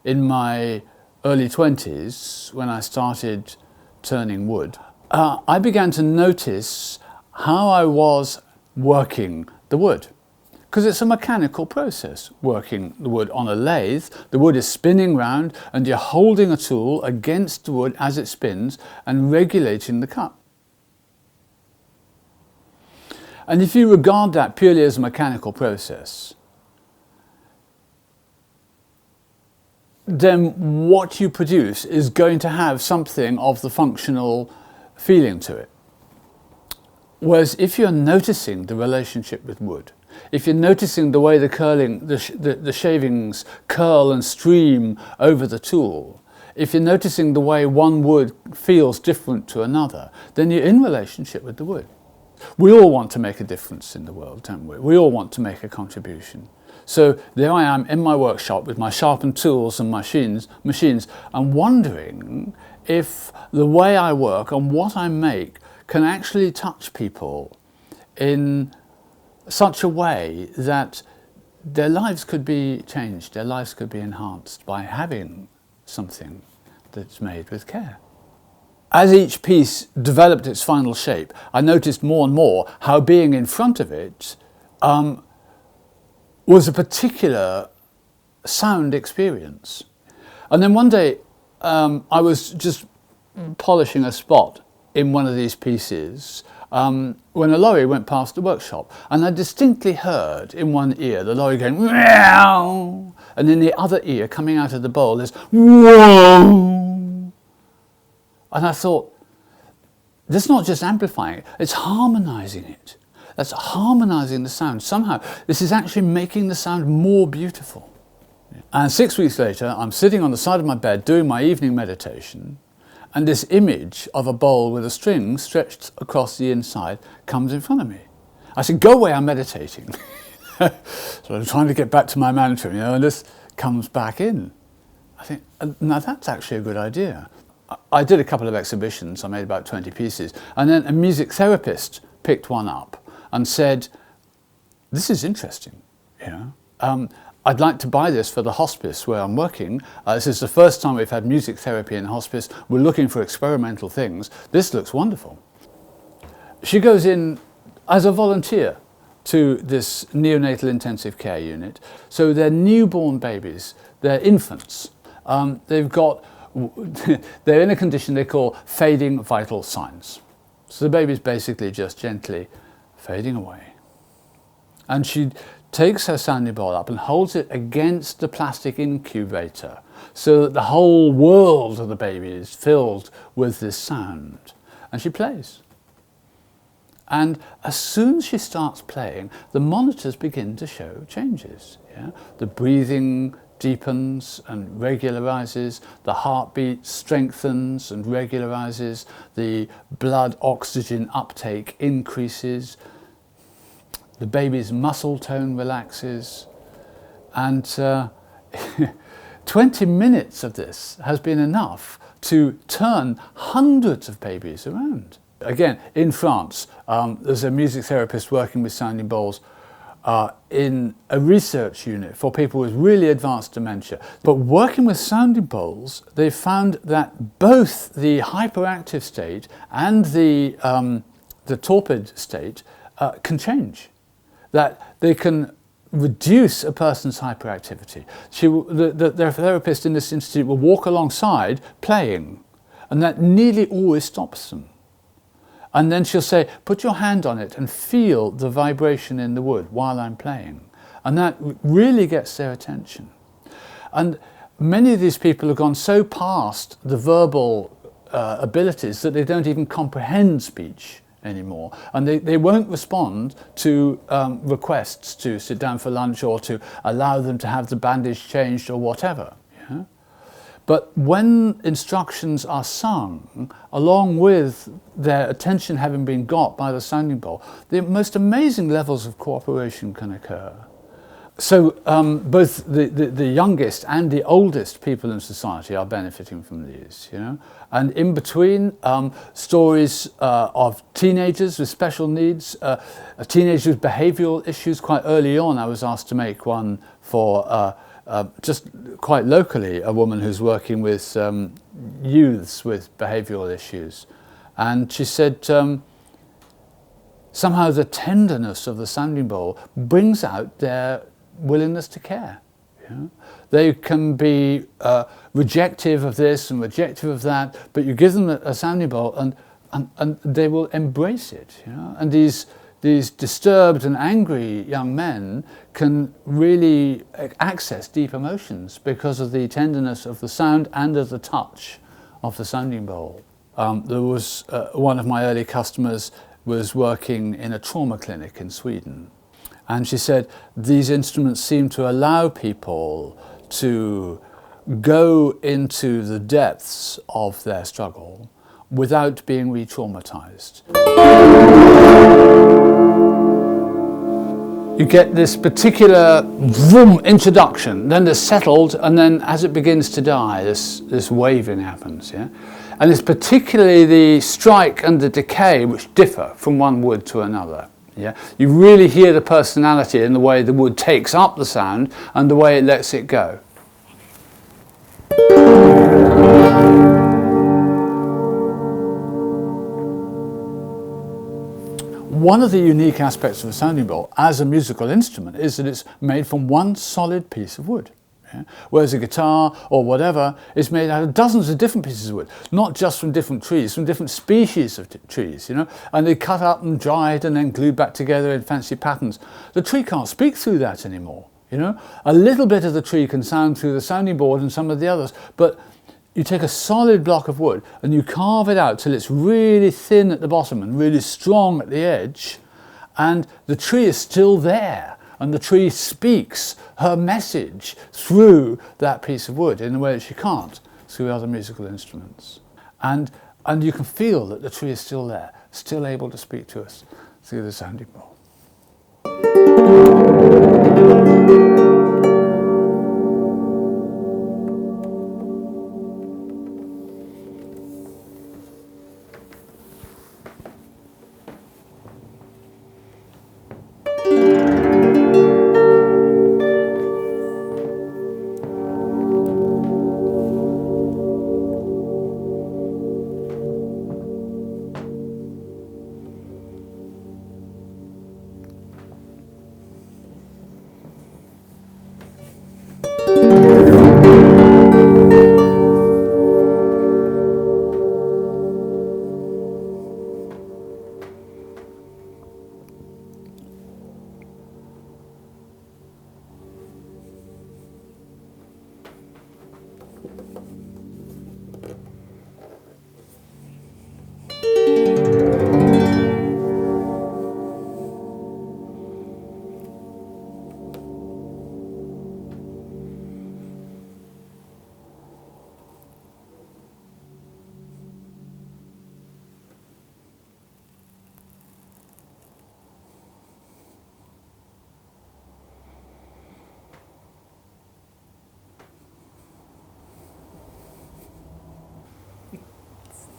in my early 20s, when I started turning wood, I began to notice how I was working the wood. Because it's a mechanical process, working the wood on a lathe. The wood is spinning round and you're holding a tool against the wood as it spins and regulating the cut. And if you regard that purely as a mechanical process, then what you produce is going to have something of the functional feeling to it. Whereas if you're noticing the relationship with wood, if you're noticing the way the shavings curl and stream over the tool, if you're noticing the way one wood feels different to another, then you're in relationship with the wood. We all want to make a difference in the world, don't we? We all want to make a contribution. So there I am in my workshop with my sharpened tools and machines, and wondering if the way I work and what I make can actually touch people in such a way that their lives could be changed, their lives could be enhanced by having something that's made with care. As each piece developed its final shape, I noticed more and more how being in front of it was a particular sound experience. And then one day I was just polishing a spot in one of these pieces when a lorry went past the workshop, and I distinctly heard in one ear the lorry going meow, and in the other ear coming out of the bowl this whoa. And I thought, this is not just amplifying it, it's harmonising it. That's harmonising the sound. Somehow this is actually making the sound more beautiful. And 6 weeks later, I'm sitting on the side of my bed doing my evening meditation, and this image of a bowl with a string stretched across the inside comes in front of me. I said, go away, I'm meditating. So I'm trying to get back to my mantra, and this comes back in. I think, now that's actually a good idea. I did a couple of exhibitions, I made about 20 pieces, and then a music therapist picked one up and said, this is interesting, I'd like to buy this for the hospice where I'm working. This is the first time we've had music therapy in hospice. We're looking for experimental things. This looks wonderful. She goes in as a volunteer to this neonatal intensive care unit. So they're newborn babies, they're infants. They're in a condition they call fading vital signs. So the baby's basically just gently fading away. And she takes her sounding bowl up and holds it against the plastic incubator so that the whole world of the baby is filled with this sound. And she plays. And as soon as she starts playing, the monitors begin to show changes. The breathing deepens and regularizes, the heartbeat strengthens and regularizes, the blood oxygen uptake increases, the baby's muscle tone relaxes, and 20 minutes of this has been enough to turn hundreds of babies around. Again, in France, there's a music therapist working with sounding bowls in a research unit for people with really advanced dementia. But working with sounding bowls, they found that both the hyperactive state and the torpid state can change. That they can reduce a person's hyperactivity. The therapist in this institute will walk alongside playing, and that nearly always stops them. And then she'll say, put your hand on it and feel the vibration in the wood while I'm playing. And that really gets their attention. And many of these people have gone so past the verbal abilities that they don't even comprehend speech anymore, and they won't respond to requests to sit down for lunch or to allow them to have the bandage changed or whatever. But when instructions are sung, along with their attention having been got by the sounding bowl, the most amazing levels of cooperation can occur. So both the youngest and the oldest people in society are benefiting from these, And in between, stories of teenagers with special needs, teenagers with behavioural issues. Quite early on, I was asked to make one for just quite locally, a woman who's working with youths with behavioural issues. And she said somehow the tenderness of the sounding bowl brings out their willingness to care. You know? They can be rejective of this and rejective of that, but you give them a sounding bowl and they will embrace it. You know? And these disturbed and angry young men can really access deep emotions because of the tenderness of the sound and of the touch of the sounding bowl. There was one of my early customers was working in a trauma clinic in Sweden, and she said these instruments seem to allow people to go into the depths of their struggle without being re-traumatized. You get this particular vroom introduction, then they're settled, and then as it begins to die, this waving happens. Yeah? And it's particularly the strike and the decay which differ from one wood to another. Yeah? You really hear the personality in the way the wood takes up the sound and the way it lets it go. One of the unique aspects of a sounding bowl as a musical instrument is that it's made from one solid piece of wood. Yeah? Whereas a guitar or whatever is made out of dozens of different pieces of wood, not just from different trees, from different species of trees, you know, and they cut up and dried and then glued back together in fancy patterns. The tree can't speak through that anymore, you know. A little bit of the tree can sound through the sounding board and some of the others, but you take a solid block of wood and you carve it out till it's really thin at the bottom and really strong at the edge, and the tree is still there, and the tree speaks her message through that piece of wood in a way that she can't through other musical instruments. And you can feel that the tree is still there, still able to speak to us through the sounding bowl.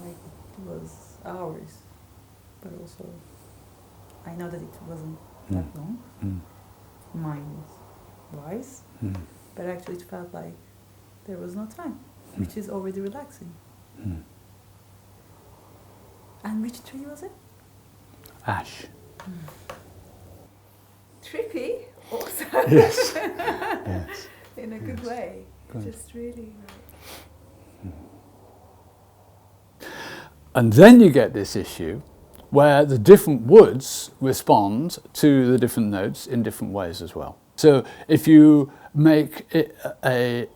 Like it was hours, but also I know that it wasn't that long, mind-wise, but actually it felt like there was no time, which is already relaxing. And which tree was it? Ash. Trippy, also. Yes. Yes. In a good way. Good. Just really. And then you get this issue where the different woods respond to the different notes in different ways as well. So if you make it a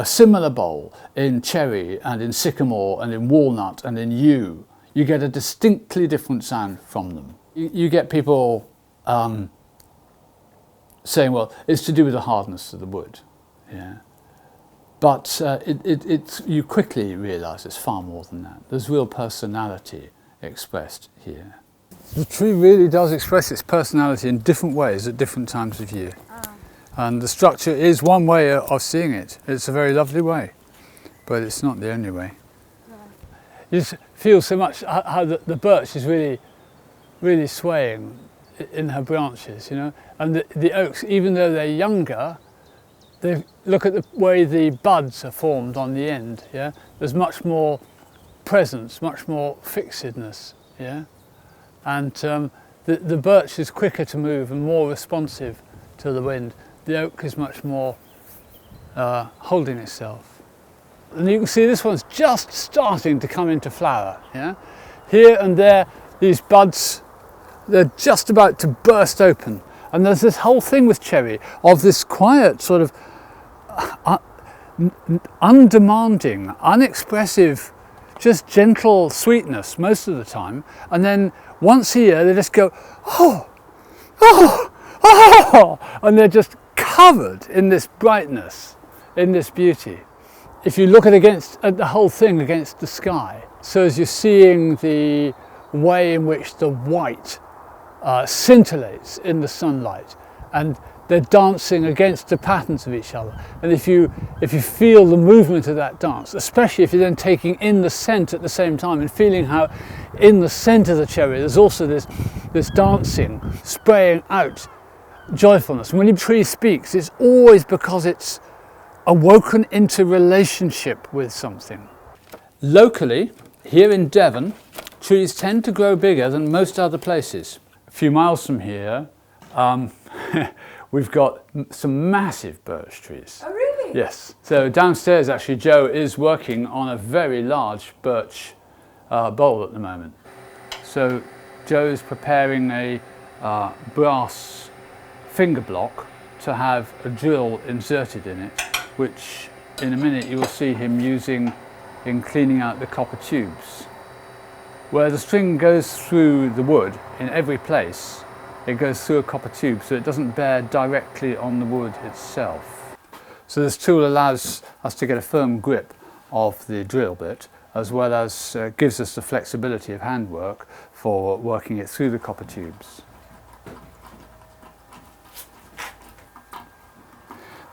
similar bowl in cherry and in sycamore and in walnut and in yew, you get a distinctly different sound from them. You get people saying, well, it's to do with the hardness of the wood. Yeah. But you quickly realise it's far more than that. There's real personality expressed here. The tree really does express its personality in different ways at different times of year. And the structure is one way of seeing it. It's a very lovely way, but it's not the only way. You just feel so much how the birch is really, really swaying in her branches, you know. And the oaks, even though they're younger, look at the way the buds are formed on the end. Yeah, there's much more presence, much more fixedness. Yeah, and the birch is quicker to move and more responsive to the wind. The oak is much more holding itself. And you can see this one's just starting to come into flower. Yeah, here and there, these buds, they're just about to burst open. And there's this whole thing with cherry of this quiet sort of undemanding, unexpressive, just gentle sweetness most of the time. And then once a year they just go, oh, oh, oh, and they're just covered in this brightness, in this beauty. If you look at the whole thing against the sky, so as you're seeing the way in which the white scintillates in the sunlight, and they're dancing against the patterns of each other. And if you feel the movement of that dance, especially if you're then taking in the scent at the same time and feeling how in the scent of the cherry there's also this dancing, spraying out joyfulness. And when a tree speaks, it's always because it's awoken into relationship with something. Locally, here in Devon, trees tend to grow bigger than most other places. A few miles from here, we've got some massive birch trees. Oh, really? Yes. So downstairs, actually, Joe is working on a very large birch bowl at the moment. So Joe's preparing a brass finger block to have a drill inserted in it, which in a minute you will see him using in cleaning out the copper tubes. Where the string goes through the wood in every place, it goes through a copper tube so it doesn't bear directly on the wood itself. So this tool allows us to get a firm grip of the drill bit, as well as gives us the flexibility of handwork for working it through the copper tubes.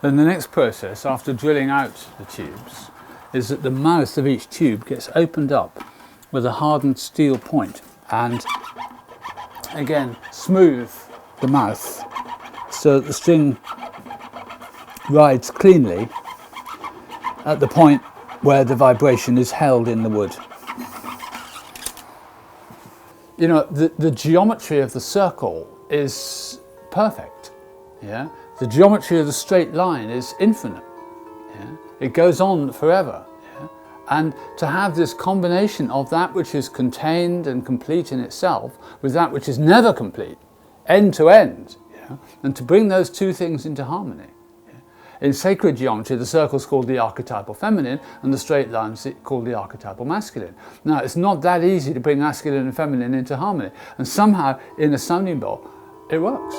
Then the next process, after drilling out the tubes, is that the mouth of each tube gets opened up with a hardened steel point, and again smooth the mouth so that the string rides cleanly at the point where the vibration is held in the wood. You know, the geometry of the circle is perfect. Yeah, the geometry of the straight line is infinite. Yeah, it goes on forever. And to have this combination of that which is contained and complete in itself with that which is never complete, end to end, and to bring those two things into harmony. In sacred geometry, the circle is called the archetypal feminine and the straight line is called the archetypal masculine. Now, it's not that easy to bring masculine and feminine into harmony, and somehow in a sounding bowl, it works.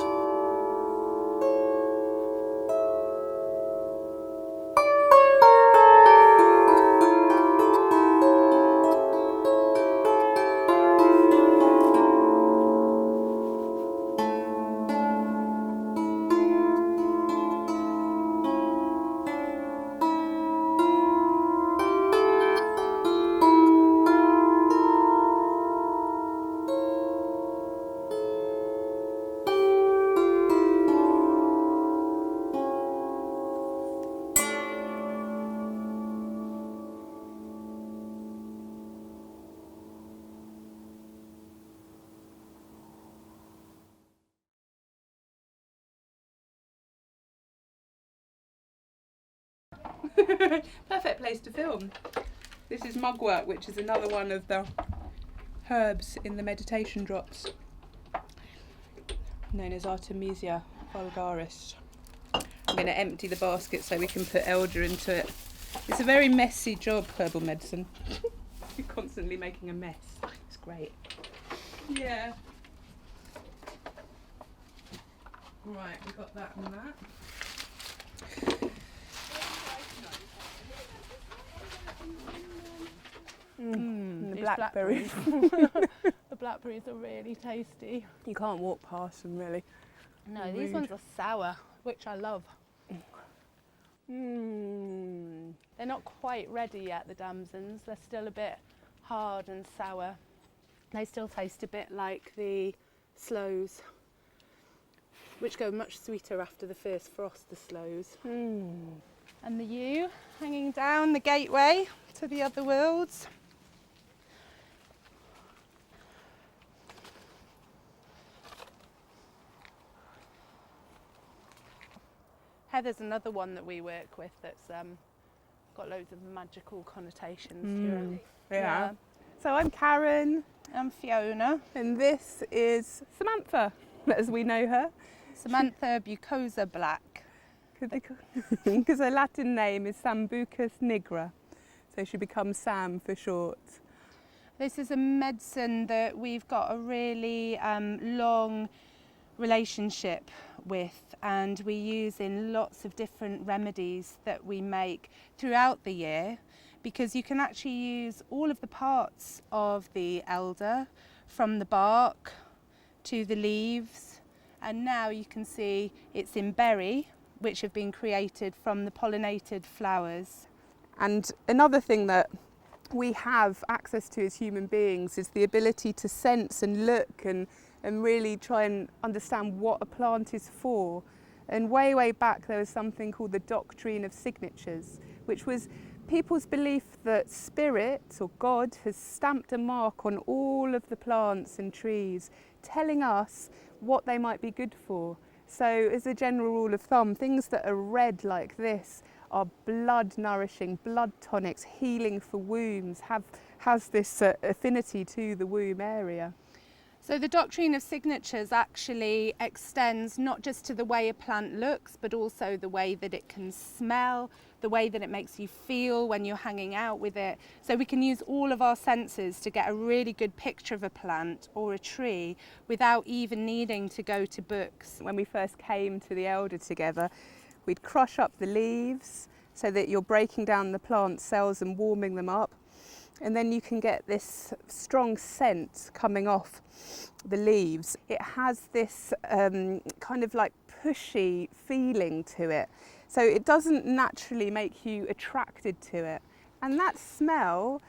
Perfect place to film. This is mugwort, which is another one of the herbs in the meditation drops, known as Artemisia vulgaris. I'm going to empty the basket so we can put elder into it. It's a very messy job, herbal medicine. You're constantly making a mess. It's great. Yeah. Right, we got that and that. The blackberries. The blackberries are really tasty. You can't walk past them, really. No, Rude. these ones are sour, which I love. They're not quite ready yet, the damsons. They're still a bit hard and sour. They still taste a bit like the sloes. which go much sweeter after the first frost, the sloes. And the yew hanging down the gateway to the other worlds. Heather's another one that we work with that's got loads of magical connotations to it. Yeah. So I'm Karen. I'm Fiona. And this is Samantha, as we know her. Samantha bucosa black. Because her Latin name is Sambucus nigra. So she becomes Sam for short. This is a medicine that we've got a really long relationship with, and we use in lots of different remedies that we make throughout the year, because you can actually use all of the parts of the elder, from the bark to the leaves, and now you can see it's in berry, which have been created from the pollinated flowers. And another thing that we have access to as human beings is the ability to sense and look and really try and understand what a plant is for. And way back there was something called the doctrine of signatures, which was people's belief that spirit or God has stamped a mark on all of the plants and trees, telling us what they might be good for. So as a general rule of thumb, things that are red like this are blood nourishing, blood tonics, healing for wounds, has this affinity to the womb area. So the doctrine of signatures actually extends not just to the way a plant looks, but also the way that it can smell, the way that it makes you feel when you're hanging out with it. So we can use all of our senses to get a really good picture of a plant or a tree without even needing to go to books. When we first came to the elder together, we'd crush up the leaves so that you're breaking down the plant cells and warming them up. And then you can get this strong scent coming off the leaves. It has this kind of like pushy feeling to it. So it doesn't naturally make you attracted to it. And that smell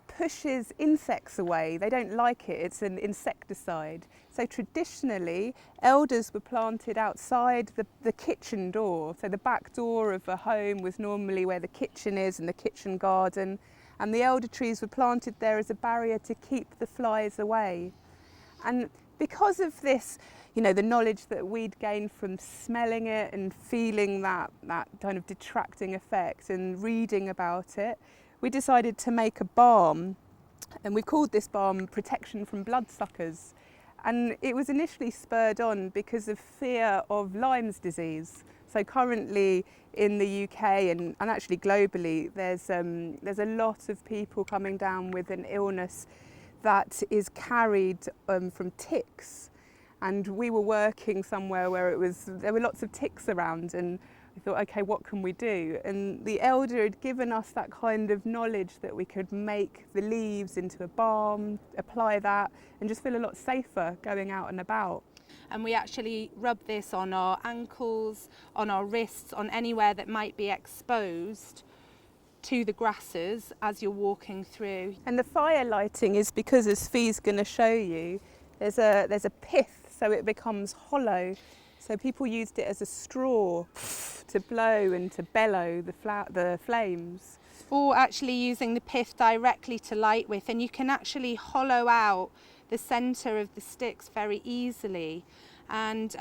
pushes insects away. They don't like it. It's an insecticide. So traditionally, elders were planted outside the kitchen door. So the back door of a home was normally where the kitchen is and the kitchen garden. And the elder trees were planted there as a barrier to keep the flies away. And because of this, you know, the knowledge that we'd gained from smelling it and feeling that kind of detracting effect and reading about it, we decided to make a balm. And we called this balm Protection from Bloodsuckers. And it was initially spurred on because of fear of Lyme's disease. So currently in the UK and actually globally, there's a lot of people coming down with an illness that is carried from ticks. And we were working somewhere where there were lots of ticks around, and we thought, okay, what can we do? And the elder had given us that kind of knowledge that we could make the leaves into a balm, apply that, and just feel a lot safer going out and about. And we actually rub this on our ankles, on our wrists, on anywhere that might be exposed to the grasses as you're walking through. And the fire lighting is because, as Fee's going to show you, there's a pith, so it becomes hollow. So people used it as a straw to blow and to bellow the flames. Or actually using the pith directly to light with, and you can actually hollow out the centre of the sticks very easily. And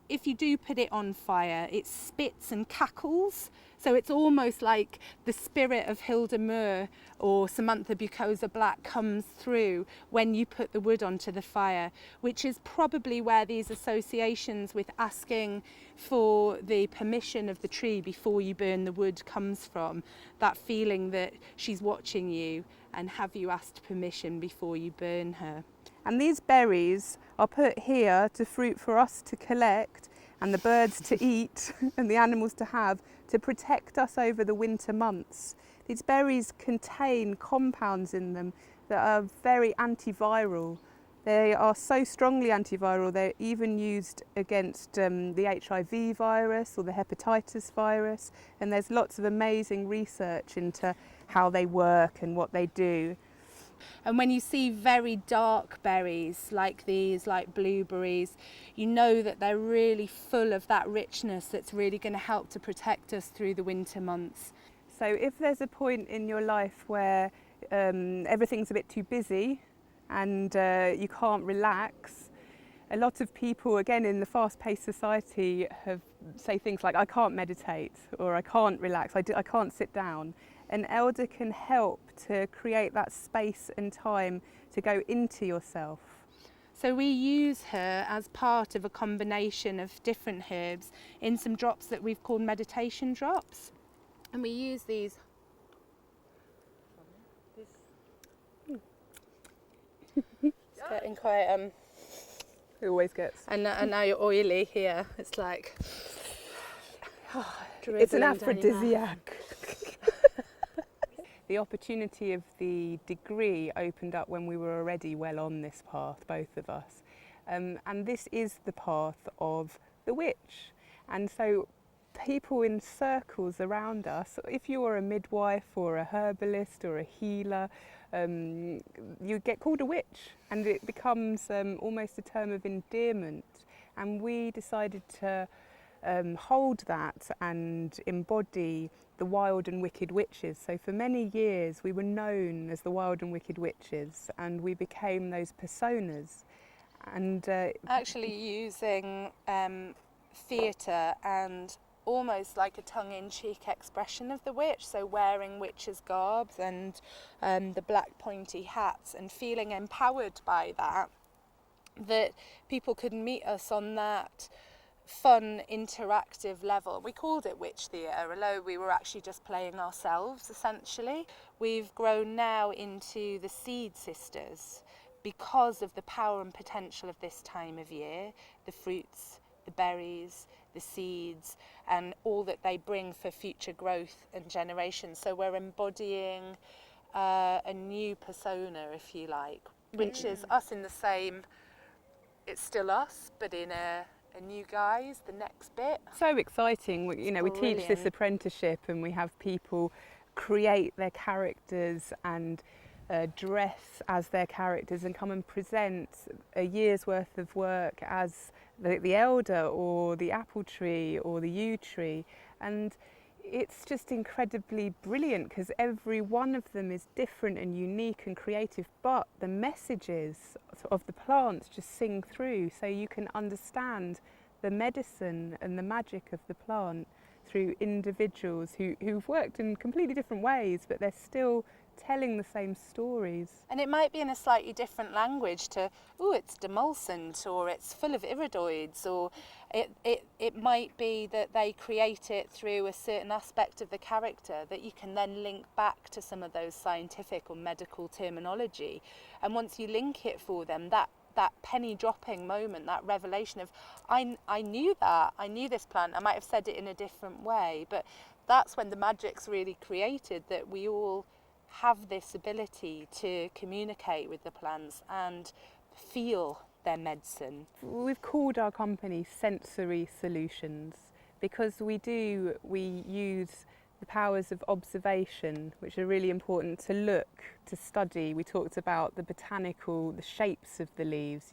if you do put it on fire, it spits and cackles. So it's almost like the spirit of Hilda Moore or Samantha bucosa black comes through when you put the wood onto the fire, which is probably where these associations with asking for the permission of the tree before you burn the wood comes from. That feeling that she's watching you, and have you asked permission before you burn her? And these berries are put here to fruit for us to collect and the birds to eat and the animals to have, to protect us over the winter months. These berries contain compounds in them that are very antiviral. They are so strongly antiviral, they're even used against the HIV virus or the hepatitis virus, and there's lots of amazing research into how they work and what they do. And when you see very dark berries like these, like blueberries, you know that they're really full of that richness that's really going to help to protect us through the winter months. So if there's a point in your life where everything's a bit too busy and you can't relax, a lot of people, again, in the fast-paced society say things like, I can't meditate, or I can't relax, I can't sit down. An elder can help to create that space and time to go into yourself. So we use her as part of a combination of different herbs in some drops that we've called meditation drops. And we use these. It's getting quite It always gets. and now you're oily here. It's like It's an dribbling down your mouth. aphrodisiac. The opportunity of the degree opened up when we were already well on this path, both of us. And this is the path of the witch. And so people in circles around us, if you're a midwife or a herbalist or a healer, you get called a witch, and it becomes almost a term of endearment. And we decided to hold that and embody the wild and wicked witches. So for many years we were known as the wild and wicked witches, and we became those personas. And Actually using theatre and almost like a tongue-in-cheek expression of the witch, so wearing witches' garbs and the black pointy hats, and feeling empowered by that, that people could meet us on that fun, interactive level. We called it witch theatre, although we were actually just playing ourselves, essentially. We've grown now into the Seed Sisters because of the power and potential of this time of year, the fruits, the berries, the seeds, and all that they bring for future growth and generations. So we're embodying a new persona, if you like, which is us in the same, it's still us, but in a new guise, the next bit. so exciting. We teach this Brilliant. apprenticeship, and we have people create their characters and dress as their characters and come and present a year's worth of work as the elder or the apple tree or the yew tree. And it's just incredibly brilliant because every one of them is different and unique and creative, but the messages of the plants just sing through, so you can understand the medicine and the magic of the plant through individuals who've worked in completely different ways, but they're still telling the same stories. And it might be in a slightly different language to, oh, it's demulcent, or it's full of iridoids, or it might be that they create it through a certain aspect of the character that you can then link back to some of those scientific or medical terminology. And once you link it for them, that penny dropping moment, that revelation of, I knew that, I knew this plant, I might have said it in a different way, but that's when the magic's really created, that we all have this ability to communicate with the plants and feel their medicine. We've called our company Sensory Solutions because we use the powers of observation, which are really important to look, to study. We talked about the botanical, the shapes of the leaves,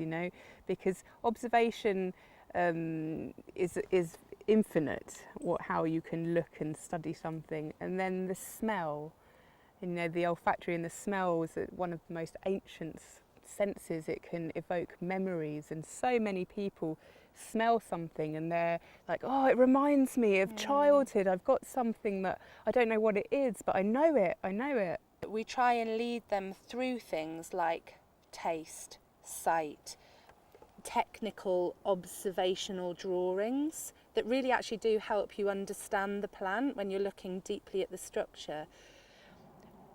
because observation is infinite, how you can look and study something. And then the smell, the olfactory and the smell is one of the most ancient senses. It can evoke memories, and so many people smell something and they're like, oh, it reminds me of childhood. I've got something that I don't know what it is, but I know it. We try and lead them through things like taste, sight, technical observational drawings that really actually do help you understand the plant when you're looking deeply at the structure.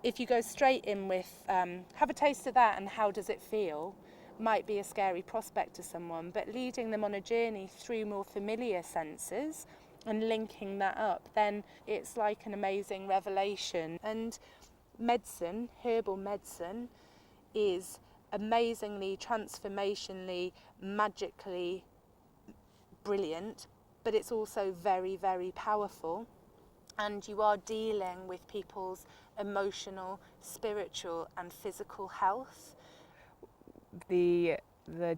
If you go straight in with, have a taste of that and how does it feel, might be a scary prospect to someone, but leading them on a journey through more familiar senses and linking that up, then it's like an amazing revelation. And medicine, herbal medicine, is amazingly, transformationally, magically brilliant, but it's also very, very powerful. and you are dealing with people's emotional, spiritual and physical health. The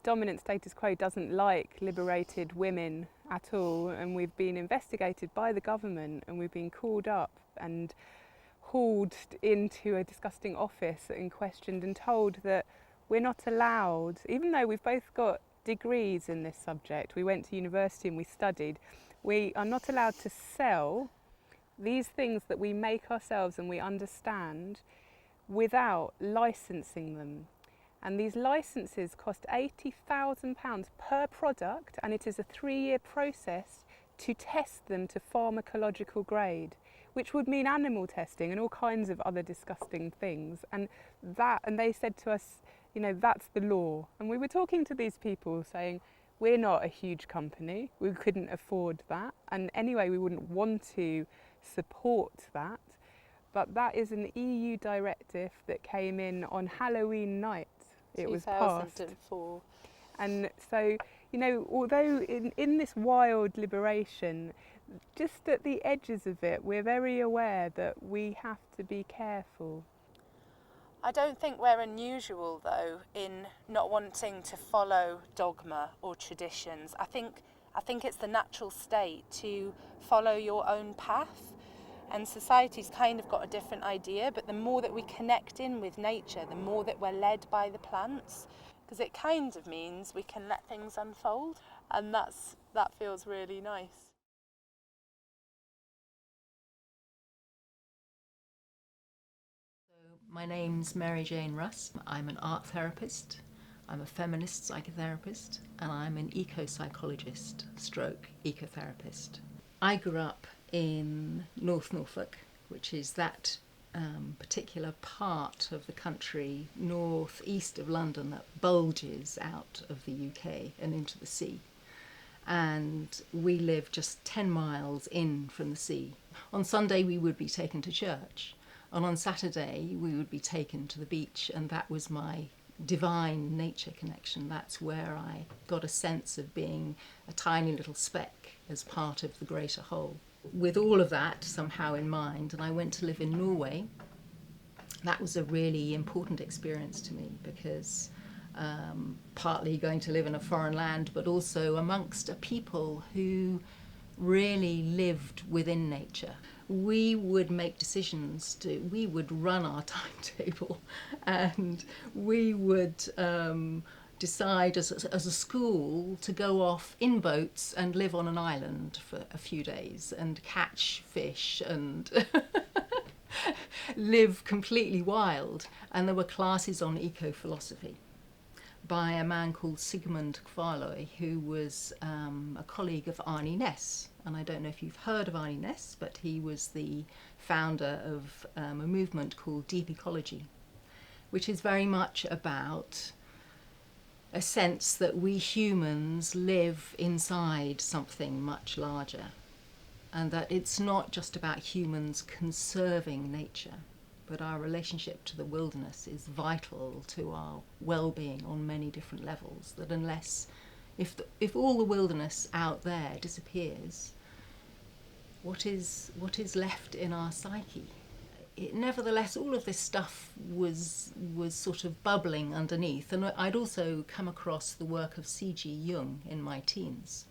dominant status quo doesn't like liberated women at all, and we've been investigated by the government, and we've been called up and hauled into a disgusting office and questioned and told that we're not allowed, even though we've both got degrees in this subject, we went to university and we studied, we are not allowed to sell these things that we make ourselves and we understand without licensing them. And these licenses cost £80,000 per product, and it is a 3-year process to test them to pharmacological grade, which would mean animal testing and all kinds of other disgusting things. And they said to us, you know, that's the law. And we were talking to these people saying, we're not a huge company, we couldn't afford that, and anyway we wouldn't want to support that. But that is an EU directive that came in on Halloween night. It was passed. 2004. And so, you know, although in this wild liberation, just at the edges of it, we're very aware that we have to be careful. I don't think we're unusual though in not wanting to follow dogma or traditions. I think it's the natural state to follow your own path. And society's kind of got a different idea, but the more that we connect in with nature, the more that we're led by the plants, because it kind of means we can let things unfold, and that feels really nice. My name's Mary Jayne Rust. I'm an art therapist, I'm a feminist psychotherapist, and I'm an eco-psychologist stroke ecotherapist. I grew up in North Norfolk, which is that particular part of the country north east of London that bulges out of the UK and into the sea. And we live just 10 miles in from the sea. On Sunday we would be taken to church, and on Saturday we would be taken to the beach, and that was my divine nature connection. That's where I got a sense of being a tiny little speck as part of the greater whole. With all of that somehow in mind, and I went to live in Norway. That was a really important experience to me because partly going to live in a foreign land, but also amongst a people who really lived within nature. We would make decisions, we would run our timetable, and we would decide as a school to go off in boats and live on an island for a few days and catch fish and live completely wild. And there were classes on eco-philosophy by a man called Sigmund Kvaløy, who was a colleague of Arne Næss. And I don't know if you've heard of Arne Næss, but he was the founder of a movement called deep ecology, which is very much about a sense that we humans live inside something much larger, and that it's not just about humans conserving nature, but our relationship to the wilderness is vital to our well-being on many different levels. That if all the wilderness out there disappears, what is left in our psyche? Nevertheless, all of this stuff was sort of bubbling underneath, and I'd also come across the work of C.G. Jung in my teens.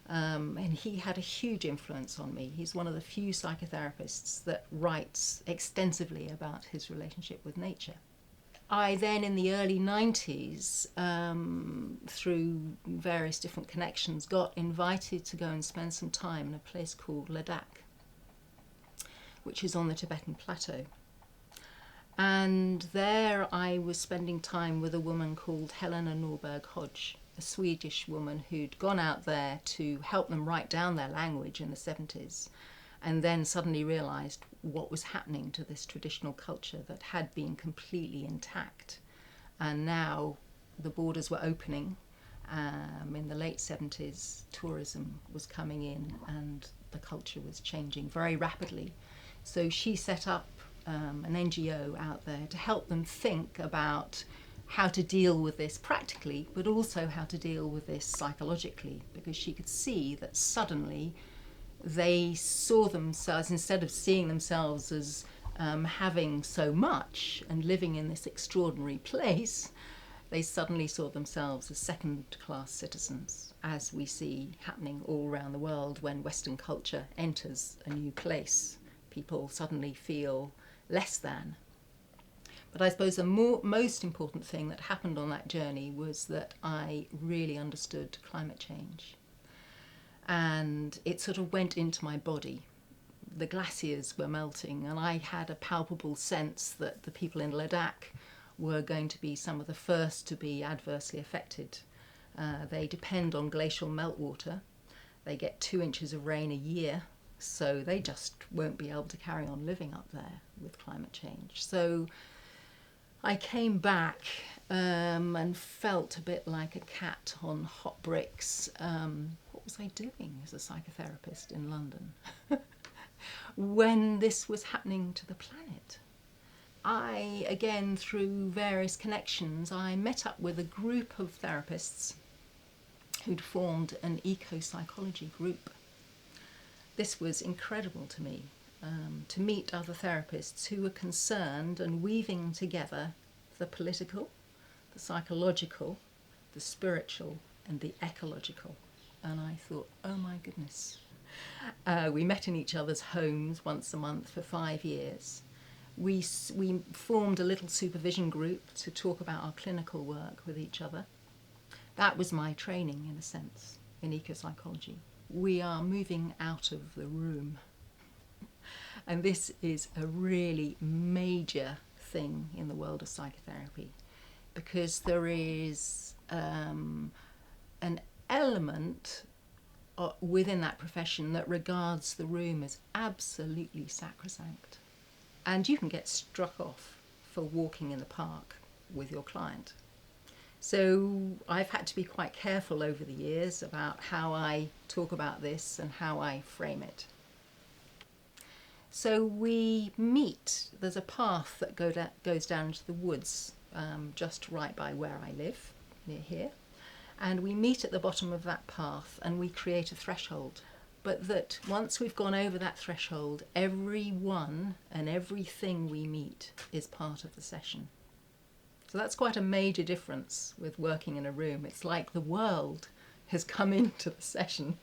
And he had a huge influence on me. He's one of the few psychotherapists that writes extensively about his relationship with nature. I then, in the early 90s, through various different connections, got invited to go and spend some time in a place called Ladakh, which is on the Tibetan plateau. And there I was spending time with a woman called Helena Norberg Hodge, a Swedish woman who'd gone out there to help them write down their language in the 70s, and then suddenly realised what was happening to this traditional culture that had been completely intact. And now the borders were opening. In the late 70s, tourism was coming in and the culture was changing very rapidly. So she set up an NGO out there to help them think about how to deal with this practically, but also how to deal with this psychologically, because she could see that suddenly they saw themselves, instead of seeing themselves as having so much and living in this extraordinary place, they suddenly saw themselves as second-class citizens, as we see happening all around the world when Western culture enters a new place. People suddenly feel less than. But I suppose the most important thing that happened on that journey was that I really understood climate change. And it sort of went into my body. The glaciers were melting, and I had a palpable sense that the people in Ladakh were going to be some of the first to be adversely affected. They depend on glacial meltwater. They get 2 inches of rain a year, so they just won't be able to carry on living up there with climate change. So I came back and felt a bit like a cat on hot bricks. What was I doing as a psychotherapist in London when this was happening to the planet? I, again, through various connections, I met up with a group of therapists who'd formed an eco-psychology group. This was incredible to me, to meet other therapists who were concerned and weaving together the political, the psychological, the spiritual, and the ecological. And I thought, oh my goodness. We met in each other's homes once a month for 5 years. We formed a little supervision group to talk about our clinical work with each other. That was my training, in a sense, in eco-psychology. We are moving out of the room. And this is a really major thing in the world of psychotherapy, because there is an element within that profession that regards the room as absolutely sacrosanct. And you can get struck off for walking in the park with your client. So I've had to be quite careful over the years about how I talk about this and how I frame it. So we meet, there's a path that goes down into the woods just right by where I live, near here. And we meet at the bottom of that path and we create a threshold. But that once we've gone over that threshold, everyone and everything we meet is part of the session. So that's quite a major difference with working in a room. It's like the world has come into the session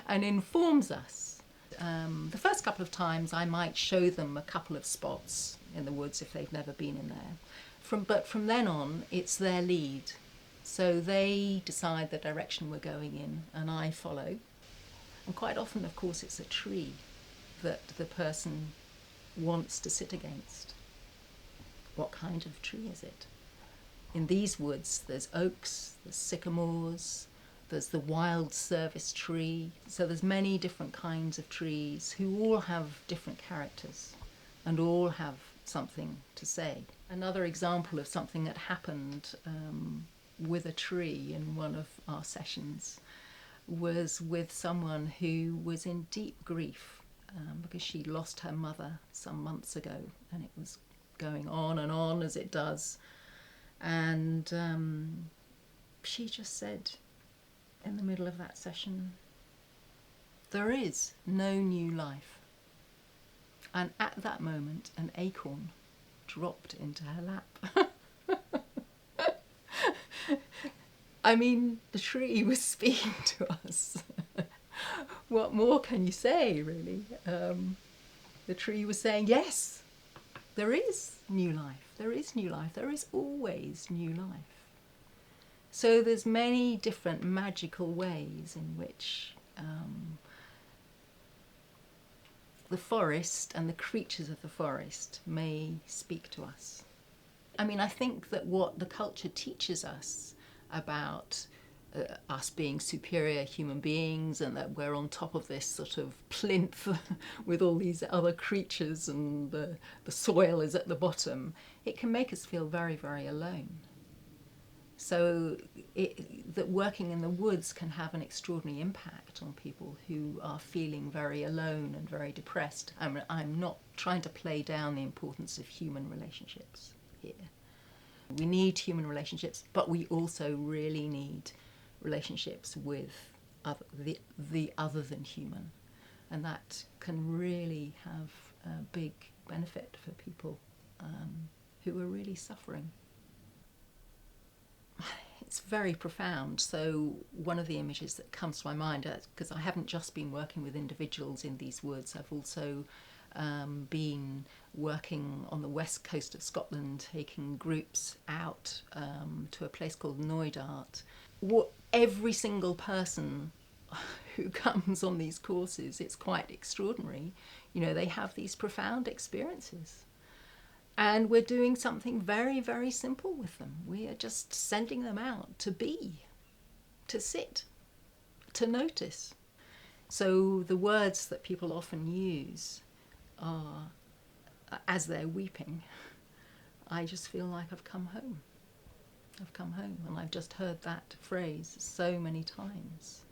and informs us. The first couple of times I might show them a couple of spots in the woods if they've never been in there. But from then on, it's their lead. So they decide the direction we're going in and I follow. And quite often, of course, it's a tree that the person wants to sit against. What kind of tree is it? In these woods, there's oaks, there's sycamores, there's the wild service tree. So there's many different kinds of trees who all have different characters and all have something to say. Another example of something that happened with a tree in one of our sessions was with someone who was in deep grief because she lost her mother some months ago, and it was going on as it does. And she just said in the middle of that session, there is no new life. And at that moment, an acorn dropped into her lap. I mean, the tree was speaking to us. What more can you say, really? The tree was saying, yes, there is new life. There is new life. There is always new life. So there's many different magical ways in which the forest and the creatures of the forest may speak to us. I mean, I think that what the culture teaches us about us being superior human beings and that we're on top of this sort of plinth with all these other creatures and the soil is at the bottom, it can make us feel very, very alone. So that working in the woods can have an extraordinary impact on people who are feeling very alone and very depressed. I'm not trying to play down the importance of human relationships here. We need human relationships, but we also really need relationships with the other than human. And that can really have a big benefit for people who are really suffering. It's very profound. So one of the images that comes to my mind, because I haven't just been working with individuals in these woods, I've also been working on the west coast of Scotland, taking groups out to a place called Knoydart. Every single person who comes on these courses, it's quite extraordinary. You know, they have these profound experiences. And we're doing something very, very simple with them. We are just sending them out to be, to sit, to notice. So the words that people often use are, as they're weeping, I just feel like I've come home. I've come home. And I've just heard that phrase so many times.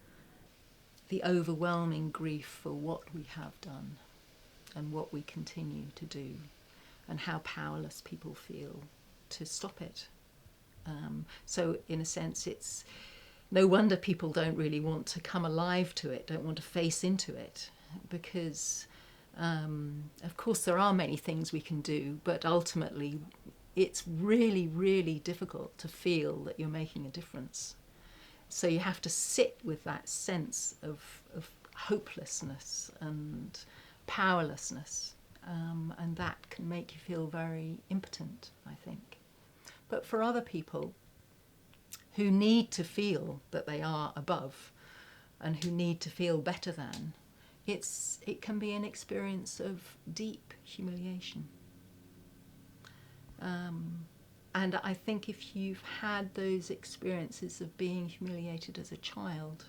The overwhelming grief for what we have done and what we continue to do, and how powerless people feel to stop it. So in a sense, it's no wonder people don't really want to come alive to it, don't want to face into it, because of course there are many things we can do, but ultimately it's really, really difficult to feel that you're making a difference. So you have to sit with that sense of hopelessness and powerlessness. And that can make you feel very impotent, I think. But for other people who need to feel that they are above and who need to feel better than, it can be an experience of deep humiliation. And I think if you've had those experiences of being humiliated as a child,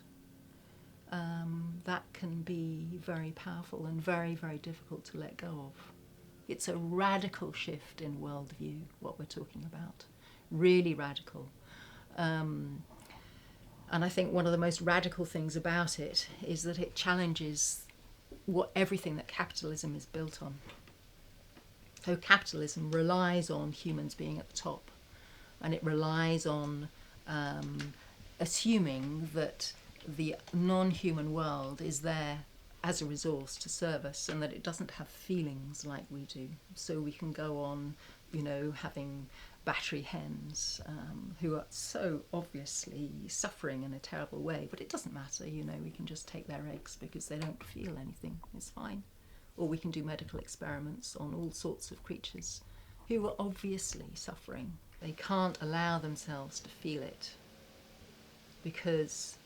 that can be very powerful and very, very difficult to let go of. It's a radical shift in worldview, what we're talking about. Really radical. And I think one of the most radical things about it is that it challenges everything that capitalism is built on. So capitalism relies on humans being at the top, and it relies on assuming that the non-human world is there as a resource to serve us, and that it doesn't have feelings like we do. So we can go on, you know, having battery hens who are so obviously suffering in a terrible way, but it doesn't matter, you know, we can just take their eggs because they don't feel anything, it's fine. Or we can do medical experiments on all sorts of creatures who are obviously suffering. They can't allow themselves to feel it because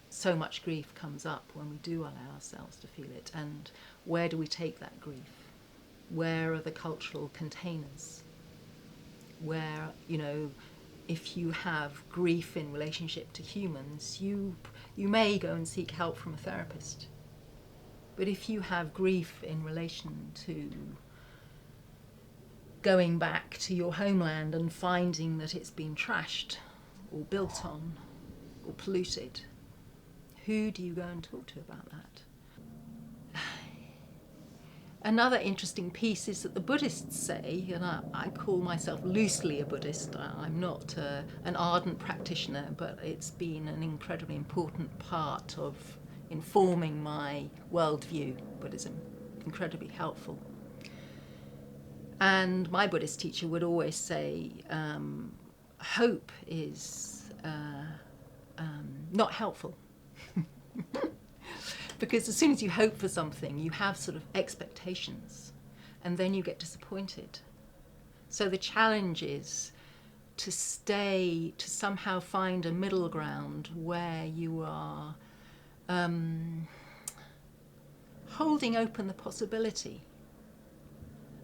so much grief comes up when we do allow ourselves to feel it. And where do we take that grief? Where are the cultural containers? Where, you know, if you have grief in relationship to humans, you may go and seek help from a therapist. But if you have grief in relation to going back to your homeland and finding that it's been trashed or built on or polluted, who do you go and talk to about that? Another interesting piece is that the Buddhists say, and I call myself loosely a Buddhist, I'm not an ardent practitioner, but it's been an incredibly important part of informing my worldview, Buddhism, incredibly helpful. And my Buddhist teacher would always say, hope is not helpful. Because as soon as you hope for something, you have sort of expectations, and then you get disappointed. So the challenge is to somehow find a middle ground where you are holding open the possibility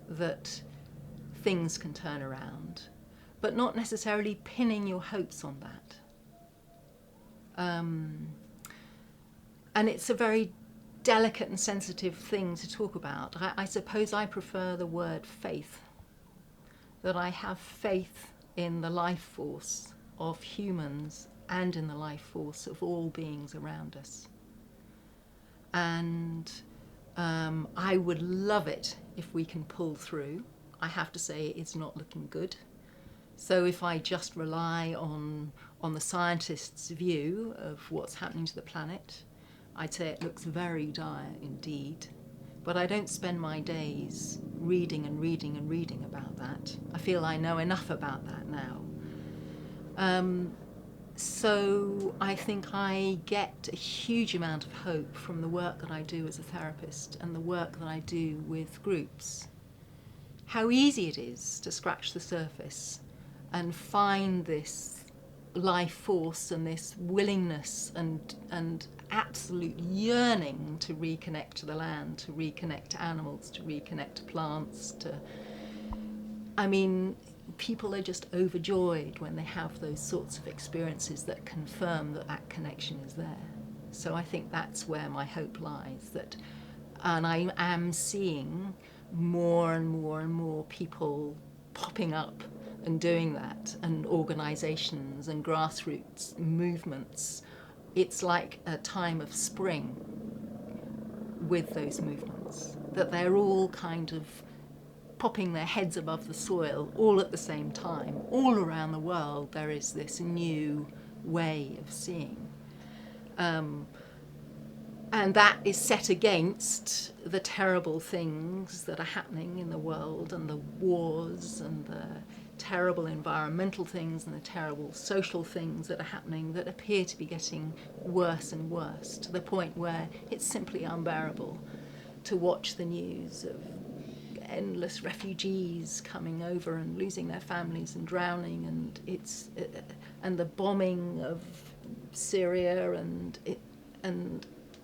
that things can turn around, but not necessarily pinning your hopes on that. And it's a very delicate and sensitive thing to talk about. I suppose I prefer the word faith, that I have faith in the life force of humans and in the life force of all beings around us. And I would love it if we can pull through. I have to say it's not looking good. So if I just rely on the scientists' view of what's happening to the planet, I'd say it looks very dire indeed. But I don't spend my days reading and reading and reading about that. I feel I know enough about that now. So I think I get a huge amount of hope from the work that I do as a therapist and the work that I do with groups. How easy it is to scratch the surface and find this life force and this willingness and absolute yearning to reconnect to the land, to reconnect to animals, to reconnect to plants, I mean, people are just overjoyed when they have those sorts of experiences that confirm that that connection is there. So I think that's where my hope lies, and I am seeing more and more and more people popping up and doing that, and organisations and grassroots movements. It's like a time of spring with those movements, that they're all kind of popping their heads above the soil all at the same time. All around the world there is this new way of seeing. And that is set against the terrible things that are happening in the world, and the wars and the terrible environmental things and the terrible social things that are happening, that appear to be getting worse and worse, to the point where it's simply unbearable to watch the news of endless refugees coming over and losing their families and drowning, and the bombing of Syria and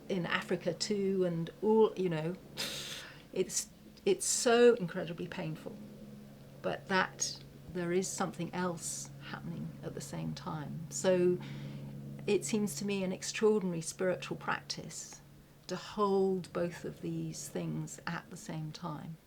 in Africa too, and all, you know, it's so incredibly painful, but that there is something else happening at the same time. So it seems to me an extraordinary spiritual practice to hold both of these things at the same time.